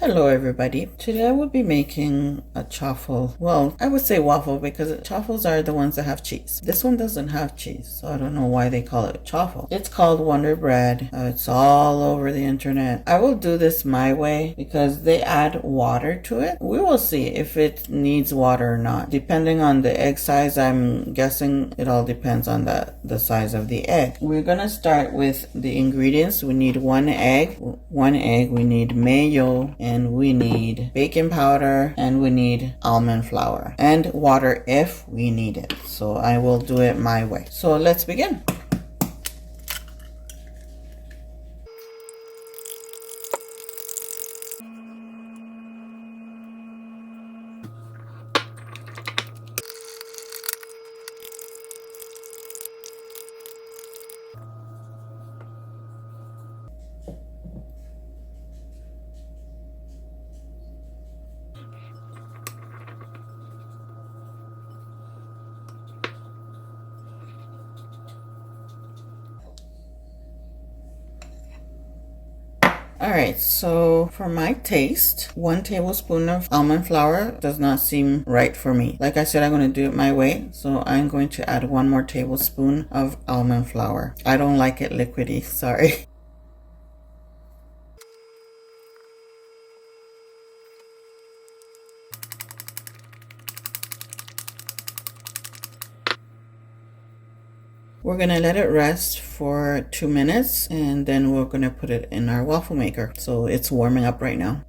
Hello everybody. Today I will be making a chaffle. Well, I would say waffle because chaffles are the ones that have cheese. This one doesn't have cheese, so I don't know why they call it chaffle. It's called Wonder Bread. It's all over the internet. I will do this my way because they add water to it. We will see if it needs water or not. Depending on the egg size, I'm guessing it all depends on the size of the egg. We're gonna start with the ingredients. We need one egg. We need mayo, and we need baking powder, and we need almond flour and water if we need it. So I will do it my way. So let's begin. Alright, so for my taste, 1 tablespoon of almond flour does not seem right for me. Like I said, I'm going to do it my way, so I'm going to add 1 more tablespoon of almond flour. I don't like it liquidy, sorry. We're gonna let it rest for 2 minutes and then we're gonna put it in our waffle maker. So it's warming up right now.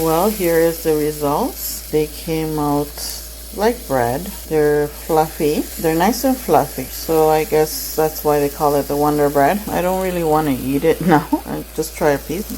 Well, here is the results. They came out like bread. They're fluffy. They're nice and fluffy. So I guess that's why they call it the Wonder Bread. I don't really want to eat it now. I just try a piece.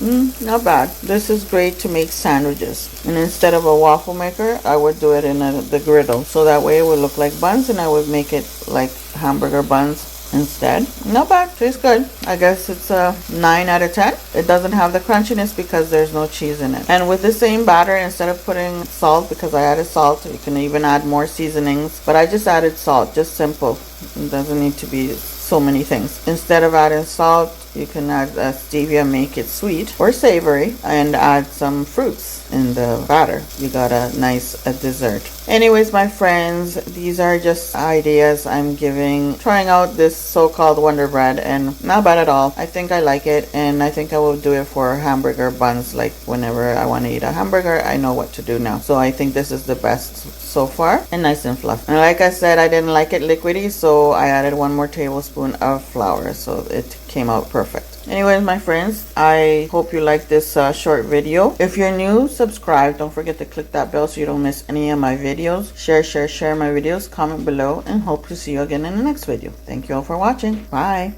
Not bad. This is great to make sandwiches. And instead of a waffle maker, I would do it in the griddle. So that way it would look like buns and I would make it like hamburger buns instead. Not bad. Tastes good. I guess it's a 9 out of 10. It doesn't have the crunchiness because there's no cheese in it. And with the same batter, instead of putting salt, because I added salt, you can even add more seasonings, but I just added salt, just simple. It doesn't need to be so many things. Instead of adding salt, you can add stevia, make it sweet or savory, and add some fruits in the batter. You got a nice dessert. Anyways, my friends, these are just ideas I'm giving, trying out this so-called Wonder Bread, and not bad at all. I think I like it, and I think I will do it for hamburger buns. Like whenever I want to eat a hamburger, I know what to do now. So I think this is the best so far, and nice and fluffy. And like I said, I didn't like it liquidy, so I added 1 more tablespoon of flour, so it came out perfect. Anyways, my friends, I hope you like this short video. If you're new, subscribe. Don't forget to click that bell so you don't miss any of my videos. Share my videos, comment below, and hope to see you again in the next video. Thank you all for watching. Bye.